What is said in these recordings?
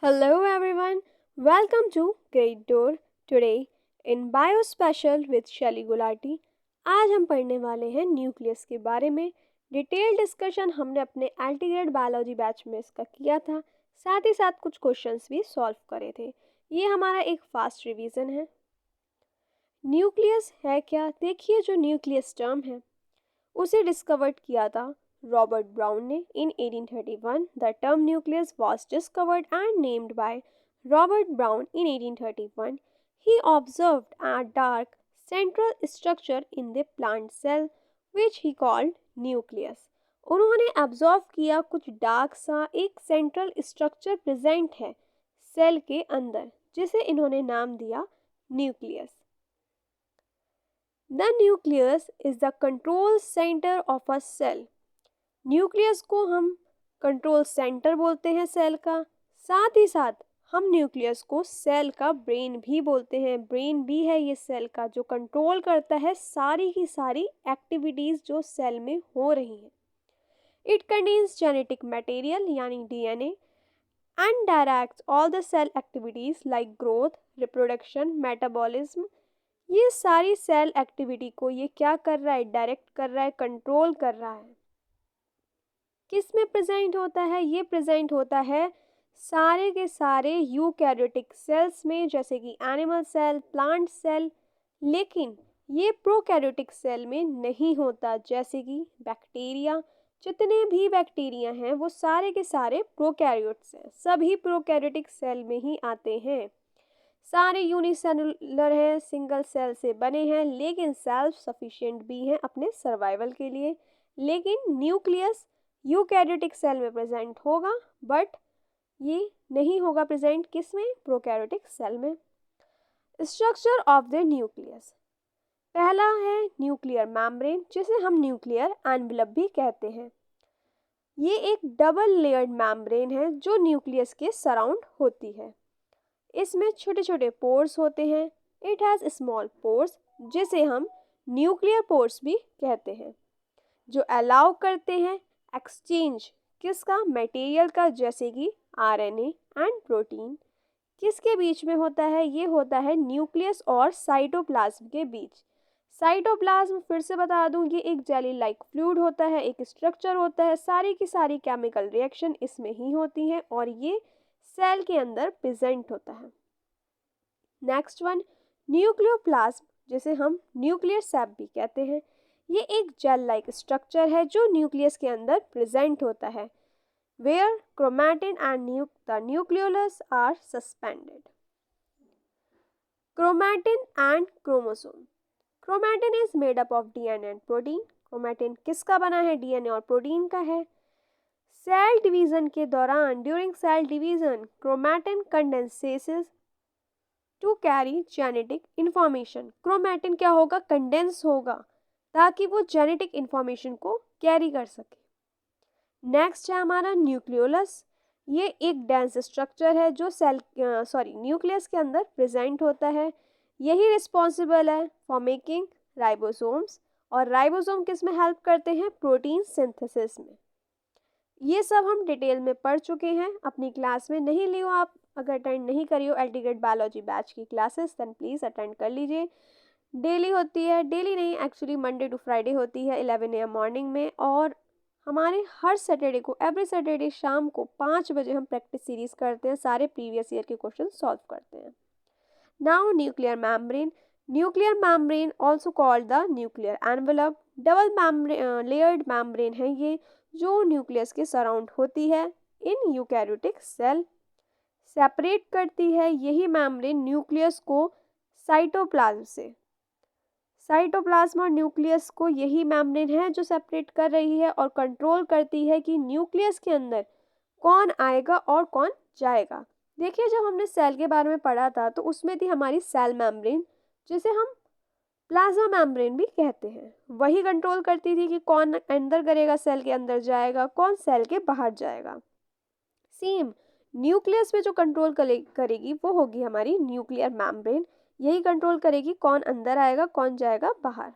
Hello everyone, welcome to Great Door. Today in Bio Special with Shelly Gulati आज हम पढ़ने वाले हैं न्यूक्लियस के बारे में। डिटेल डिस्कशन हमने अपने एल्टीग्रेड बायोलॉजी बैच में इसका किया था, साथ ही साथ कुछ क्वेश्चंस भी सॉल्व करे थे। ये हमारा एक फास्ट रिवीजन है। न्यूक्लियस है क्या? देखिए, जो न्यूक्लियस टर्म है उसे डिस्कवर्ड किया था रॉबर्ट ब्राउन ने इन 1831. The term nucleus was discovered and named by Robert Brown in 1831. He observed a dark central structure in the plant cell which he called nucleus. उन्होंने ऑब्जर्व किया कुछ dark सा एक सेंट्रल स्ट्रक्चर प्रेजेंट है cell के अंदर, जिसे इन्होंने नाम दिया nucleus. The nucleus is the control center of a cell. Nucleus को हम कंट्रोल सेंटर बोलते हैं सेल का, साथ ही साथ हम न्यूक्लियस को सेल का ब्रेन भी बोलते हैं. ब्रेन भी है ये सेल का, जो कंट्रोल करता है सारी की सारी एक्टिविटीज़ जो सेल में हो रही हैं. इट कंटेन्स जेनेटिक मटेरियल यानी DNA and directs all the cell activities like growth, reproduction, metabolism. ये सारी सेल एक्टिविटी को ये क्या कर रहा है? डायरेक्ट कर रहा है, कंट्रोल कर रहा है. किस में प्रेजेंट होता है? ये प्रेजेंट होता है सारे के सारे यूकैरियोटिक सेल्स में, जैसे कि एनिमल सेल, प्लांट सेल. लेकिन ये प्रोकैरियोटिक सेल में नहीं होता, जैसे कि बैक्टीरिया. जितने भी बैक्टीरिया हैं वो सारे के सारे प्रोकैरियोट्स हैं, सभी प्रोकैरियोटिक सेल में ही आते हैं. सारे यूनिसेलुलर हैं, सिंगल सेल से बने हैं, लेकिन सेल्फ सफिशिएंट भी हैं अपने सर्वाइवल के लिए. लेकिन न्यूक्लियस यूकैरियोटिक सेल में प्रेजेंट होगा, बट ये नहीं होगा प्रेजेंट किस में? प्रोकैरियोटिक सेल में. Structure of the nucleus. पहला है न्यूक्लियर मेम्ब्रेन, जिसे हम न्यूक्लियर एनवेलप भी कहते हैं. ये एक डबल लेयर्ड मेम्ब्रेन है जो न्यूक्लियस के सराउंड होती है. इसमें छोटे छोटे पोर्स होते हैं. इट हैज़ स्मॉल पोर्स, जिसे हम न्यूक्लियर पोर्स भी कहते हैं, जो अलाउ करते हैं एक्सचेंज किसका? मटेरियल का, जैसे कि आरएनए एंड प्रोटीन. किसके बीच में होता है? ये होता है न्यूक्लियस और साइटोप्लाज्म के बीच. साइटोप्लाज्म फिर से बता दूं, ये एक जेली लाइक फ्लूइड होता है, एक स्ट्रक्चर होता है. सारी की सारी केमिकल रिएक्शन इसमें ही होती हैं और ये सेल के अंदर प्रेजेंट होता है. नेक्स्ट वन, न्यूक्लियोप्लाज्म, जिसे हम न्यूक्लियर सैप भी कहते हैं. ये एक जेल लाइक स्ट्रक्चर है जो न्यूक्लियस के अंदर प्रेजेंट होता है, where chromatin and the nucleolus are suspended. Chromatin and chromosome. Chromatin is made up of DNA and protein. Chromatin किसका बना है? डीएनए और प्रोटीन का है. सेल डिवीजन के दौरान, during cell division, chromatin condenses to carry genetic information. Chromatin क्या होगा? कंडेंस होगा, ताकि वो जेनेटिक इंफॉर्मेशन को कैरी कर सके. नेक्स्ट है हमारा न्यूक्लियोलस. ये एक डेंस स्ट्रक्चर है जो न्यूक्लियस के अंदर प्रेजेंट होता है. यही रिस्पॉन्सिबल है फॉर मेकिंग राइबोसोम्स, और राइबोसोम किस में हेल्प करते हैं? प्रोटीन सिंथेसिस में. ये सब हम डिटेल में पढ़ चुके हैं अपनी क्लास में. नहीं लियो आप, अगर अटेंड नहीं करियो एल्टीग्रेड बायोलॉजी बैच की क्लासेस, देन प्लीज़ अटेंड कर लीजिए. डेली होती है, डेली नहीं एक्चुअली मंडे टू फ्राइडे होती है 11 AM मॉर्निंग में. और हमारे हर सैटरडे को, एवरी सैटरडे शाम को 5 बजे हम प्रैक्टिस सीरीज करते हैं, सारे प्रीवियस ईयर के क्वेश्चन सॉल्व करते हैं. Now nuclear membrane. Nuclear membrane also called the nuclear envelope. Double layered membrane है ये, जो न्यूक्लियस के सराउंड होती है इन यूकैरियोटिक सेल. सेपरेट करती है यही मेम्ब्रेन न्यूक्लियस को साइटोप्लाज्म से. साइटोप्लाज्म और न्यूक्लियस को यही मेम्ब्रेन है जो सेपरेट कर रही है और कंट्रोल करती है कि न्यूक्लियस के अंदर कौन आएगा और कौन जाएगा. देखिए, जब हमने सेल के बारे में पढ़ा था तो उसमें थी हमारी सेल मेम्ब्रेन, जिसे हम प्लाज्मा मेम्ब्रेन भी कहते हैं. वही कंट्रोल करती थी कि कौन अंदर करेगा, सेल के अंदर जाएगा, कौन सेल के बाहर जाएगा. सेम न्यूक्लियस पे जो कंट्रोल करेगी वो होगी हमारी न्यूक्लियर मेम्ब्रेन. यही कंट्रोल करेगी कौन अंदर आएगा, कौन जाएगा बाहर.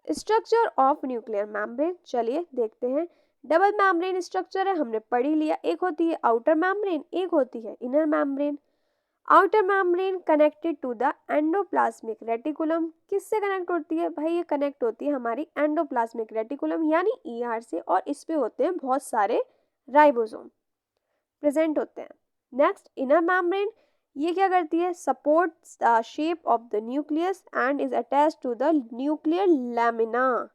Structure of nuclear membrane. चलिए देखते हैं. डबल मेम्ब्रेन स्ट्रक्चर है, हमने पढ़ ही लिया। एक होती है आउटर मेम्ब्रेन, एक होती है inner membrane. Outer membrane connected to the endoplasmic reticulum, किससे कनेक्ट होती है भाई? ये कनेक्ट होती है हमारी एंडोप्लाज्मिक रेटिकुलम यानी ईआर से, और इस पे होते हैं बहुत सारे राइबोसोम प्रेजेंट होते हैं। नेक्स्ट इनर मेम्ब्रेन, ये क्या करती है? Supports the shape of the nucleus and is attached to the nuclear lamina.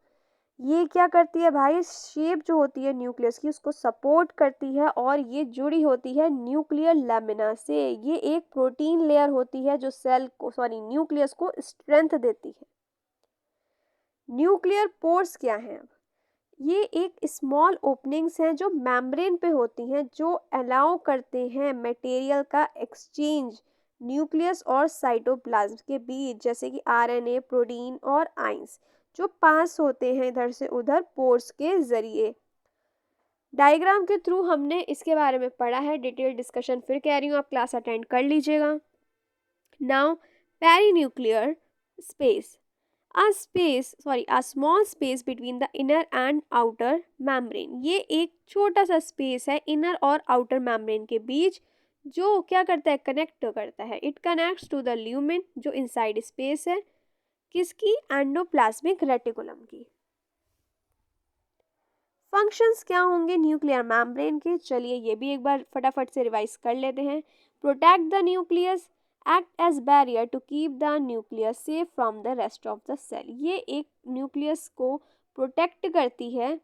ये क्या करती है भाई? शेप जो होती है न्यूक्लियस की उसको सपोर्ट करती है, और ये जुड़ी होती है न्यूक्लियर लैमिना से। ये एक प्रोटीन लेयर होती है जो सेल को न्यूक्लियस को स्ट्रेंथ देती है। न्यूक्लियर पोर्स क्या है? ये एक स्मॉल ओपनिंग्स हैं जो मेम्ब्रेन पे होती हैं, जो अलाउ करते हैं मटेरियल का एक्सचेंज न्यूक्लियस और साइटोप्लाज्म के बीच, जैसे कि आरएनए, प्रोटीन और आइंस जो पास होते हैं इधर से उधर पोर्स के जरिए। डायग्राम के थ्रू हमने इसके बारे में पढ़ा है, डिटेल डिस्कशन फिर कह रही हूँ, आप क्लास अटेंड कर लीजिएगा। Now perinuclear space, a small space between the inner and outer membrane। ये एक छोटा सा स्पेस है इनर और आउटर मेम्ब्रेन के बीच, जो क्या करता है? कनेक्ट करता है। It connects to the lumen, जो इनसाइड स्पेस है किसकी? एंडोप्लाज्मिक रेटिकुलम की। फंक्शंस क्या होंगे न्यूक्लियर मेम्ब्रेन के? चलिए ये भी एक बार फटाफट से रिवाइज कर लेते हैं। Protect the nucleus, act as barrier to keep the nucleus safe from the rest of the cell. ये एक न्यूक्लियस को प्रोटेक्ट करती है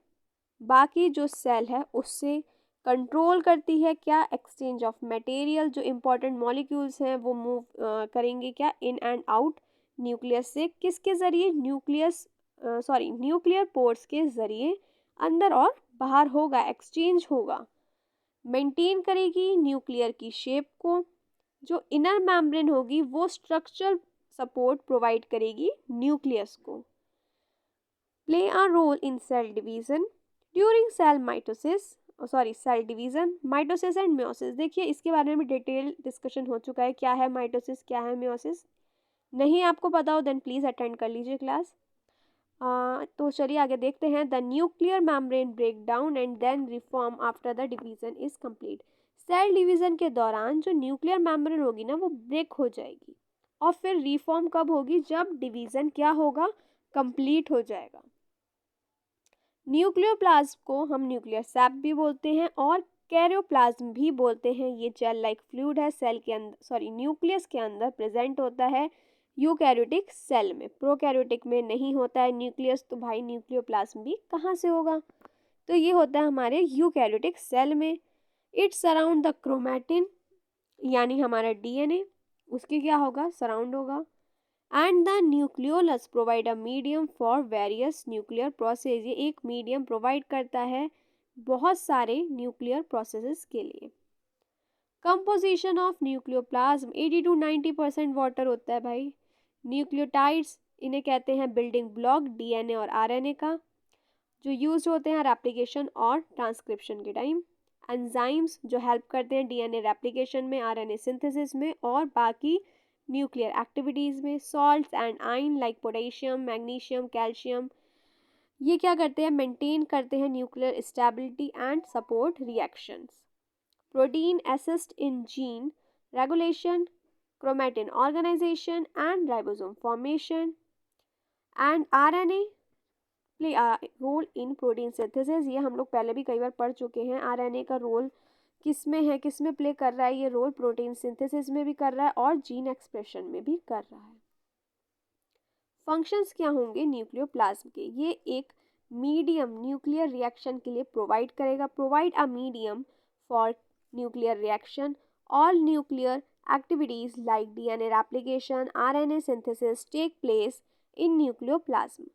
बाकी जो सेल है उससे, कंट्रोल करती है क्या? एक्सचेंज ऑफ मटेरियल, जो इंपॉर्टेंट मॉलिक्यूल्स हैं वो मूव करेंगे क्या? इन एंड आउट न्यूक्लियस से। किसके ज़रिए? न्यूक्लियर पोर्स के ज़रिए अंदर और बाहर होगा, एक्सचेंज होगा। मेंटेन करेगी न्यूक्लियर की शेप को। जो इनर मेम्ब्रेन होगी वो स्ट्रक्चरल सपोर्ट प्रोवाइड करेगी न्यूक्लियस को। Play a role in cell division during cell division, mitosis and meiosis. देखिए इसके बारे में डिटेल डिस्कशन हो चुका है, क्या है माइटोसिस, क्या है मियोसिस। नहीं आपको पता हो देन प्लीज़ अटेंड कर लीजिए क्लास। तो चलिए आगे देखते हैं। The nuclear membrane break down and then reform after the division is complete. Cell division के दौरान जो न्यूक्लियर मेम्ब्रेन होगी ना वो ब्रेक हो जाएगी, और फिर रिफॉर्म कब होगी? जब डिवीजन क्या होगा? कंप्लीट हो जाएगा। न्यूक्लियोप्लाज्म को हम न्यूक्लियर सैप भी बोलते हैं और कैरियोप्लाज्म भी बोलते हैं। ये जेल लाइक फ्लूइड है, सेल के अंदर न्यूक्लियस के अंदर प्रेजेंट होता है यूकैरियोटिक सेल में, प्रोकैरियोटिक में नहीं होता है न्यूक्लियस। तो भाई न्यूक्लियोप्लाज्म भी कहाँ से होगा? तो ये होता है हमारे यूकैरियोटिक सेल में। इट्स सराउंड द क्रोमैटिन, यानी हमारा डीएनए उसके क्या होगा? सराउंड होगा। And the nucleolus provide a medium for various nuclear process. ये एक मीडियम प्रोवाइड करता है बहुत सारे न्यूक्लियर प्रोसेसेस के लिए। Composition of nucleoplasm 80 to 90% water होता है भाई। न्यूक्लियोटाइड्स इन्हें कहते हैं बिल्डिंग ब्लॉक डीएनए और आरएनए का, जो यूज होते हैं रेप्लिकेशन और ट्रांसक्रिप्शन के टाइम। एंजाइम्स जो हेल्प करते हैं डीएनए रेप्लिकेशन में, आरएनए सिंथेसिस में और बाकी न्यूक्लियर एक्टिविटीज़ में। Salts and ion like potassium, magnesium, calcium, ये क्या करते हैं? मेंटेन करते हैं nuclear stability and support reactions. Protein assist in gene regulation, chromatin organisation and ribosome formation. And RNA play a role in protein synthesis. ये हम लोग पहले भी कई बार पढ़ चुके हैं। आरएनए का रोल किस में है, किस में प्ले कर रहा है? ये रोल प्रोटीन सिंथेसिस में भी कर रहा है और जीन एक्सप्रेशन में भी कर रहा है। फंक्शंस क्या होंगे न्यूक्लियोप्लाज्म के? ये एक मीडियम न्यूक्लियर रिएक्शन के लिए प्रोवाइड करेगा। Provide a medium for nuclear reaction. All nuclear activities like DNA replication, RNA synthesis take place in nucleoplasm.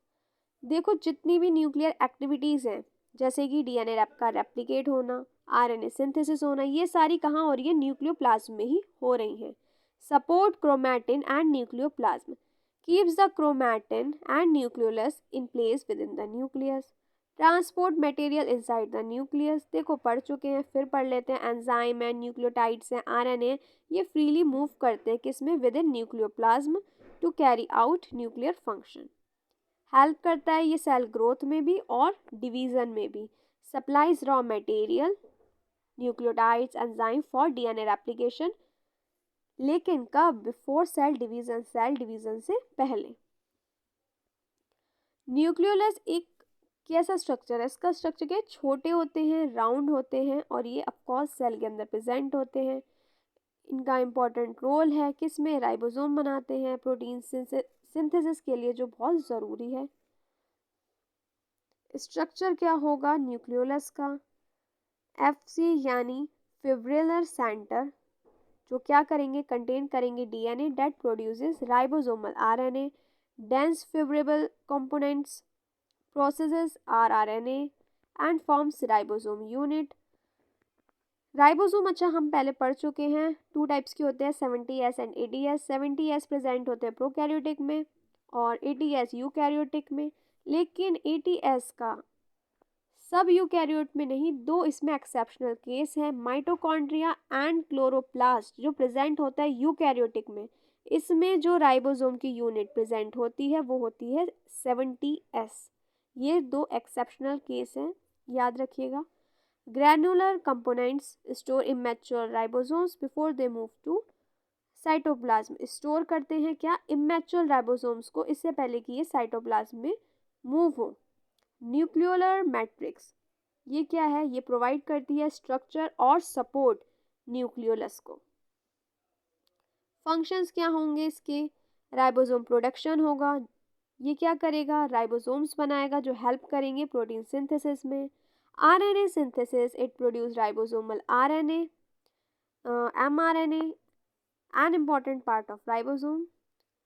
देखो जितनी भी न्यूक्लियर एक्टिविटीज़ हैं, जैसे कि डीएनए का रेप्लिकेट होना, आरएनए सिंथेसिस होना, ये सारी कहाँ हो रही है? न्यूक्लियोप्लाज्म में ही हो रही हैं। Support chromatin and nucleoplasm, keeps the chromatin and nucleolus in place with in the nucleus. Transport material inside the nucleus, देखो पढ़ चुके हैं फिर पढ़ लेते हैं। एंजाइम है, न्यूक्लियोटाइड्स हैं, आरएनए, ये फ्रीली मूव करते हैं किसमें? Within nucleoplasm to carry out nuclear function. Help करता है ये सेल ग्रोथ में भी और डिवीज़न में भी। Supplies raw material nucleotides enzyme for DNA replication, लेकिन कब? बिफोर सेल डिवीजन से पहले। न्यूक्लियोलस एक कैसा स्ट्रक्चर है? इसका स्ट्रक्चर क्या है? छोटे होते हैं, राउंड होते हैं और ये ऑफकोर्स सेल के अंदर प्रेजेंट होते हैं। इनका इम्पॉर्टेंट रोल है किस में? राइबोसोम बनाते हैं प्रोटीन सिंथेसिस के लिए, जो बहुत ज़रूरी है। स्ट्रक्चर क्या होगा न्यूक्लियोलस का? एफसी यानी फिब्रिलर सेंटर, जो क्या करेंगे? कंटेन करेंगे DNA that produces ribosomal RNA, dense fibrillar components processes rRNA and forms ribosome unit. Ribosome अच्छा हम पहले पढ़ चुके हैं, 2 टाइप्स के होते हैं, 70S and 80S। 70S present होते हैं प्रोकैरियोटिक में और 80S यूकैरियोटिक में, लेकिन 80S का सब यूकैरियोट में नहीं। 2 इसमें एक्सेप्शनल केस हैं, माइटोकॉन्ड्रिया एंड क्लोरोप्लास्ट जो प्रेजेंट होता है यूकैरियोटिक में। इसमें जो राइबोसोम की यूनिट प्रेजेंट होती है वो होती है 70S। ये 2 एक्सेप्शनल केस हैं, याद रखिएगा। Granular components store immature ribosomes before they move to cytoplasm. Store करते हैं क्या? इमैच्योर राइबोसोम्स को, इससे पहले कि ये साइटोप्लाज्म में मूव हो। न्यूक्लियोलर मैट्रिक्स ये क्या है? ये प्रोवाइड करती है स्ट्रक्चर और सपोर्ट न्यूक्लियोलस को। फंक्शंस क्या होंगे इसके? राइबोसोम प्रोडक्शन होगा, ये क्या करेगा? राइबोसोम्स बनाएगा जो हेल्प करेंगे प्रोटीन सिंथेसिस में। RNA synthesis, it produce ribosomal RNA, mRNA, an important part of ribosome.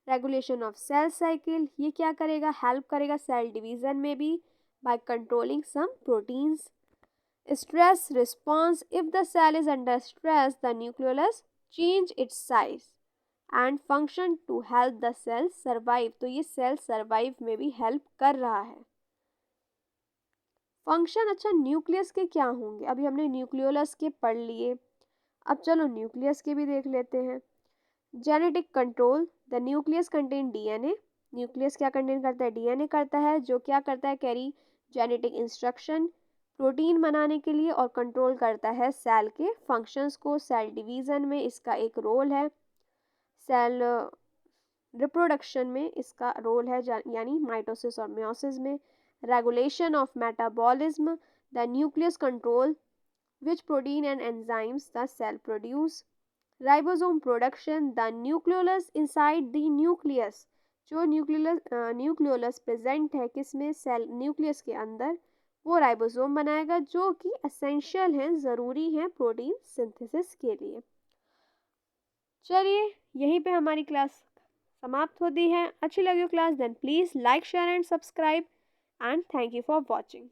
Regulation of cell cycle, ये क्या करेगा? हेल्प करेगा सेल डिवीजन में भी by controlling some proteins. Stress response, if the cell is under stress, the nucleolus change its size and function to help the cell survive. तो ये cell survive में भी हेल्प कर रहा है। फंक्शन अच्छा न्यूक्लियस के क्या होंगे? अभी हमने न्यूक्लियोलस के पढ़ लिए, अब चलो न्यूक्लियस के भी देख लेते हैं। Genetic control, the nucleus contain DNA. Nucleus क्या कंटेन करता है? डीएनए करता है, जो क्या करता है? कैरी जेनेटिक इंस्ट्रक्शन प्रोटीन बनाने के लिए और कंट्रोल करता है सेल के फंक्शंस को। सेल डिवीज़न में इसका एक रोल है, सेल रिप्रोडक्शन में इसका रोल है, यानी माइटोसिस और मियोसिस में। Regulation of metabolism, the nucleus control which protein and enzymes the cell produce. Ribosome production, the nucleolus inside the nucleus, जो न्यूक्लियोलस प्रेजेंट है किसमें? सेल न्यूक्लियस के अंदर, वो राइबोसोम बनाएगा जो कि एसेंशियल हैं, ज़रूरी हैं प्रोटीन सिंथेसिस के लिए। चलिए यहीं पे हमारी क्लास समाप्त होती है। अच्छी लगी class? Then please like share and subscribe and thank you for watching.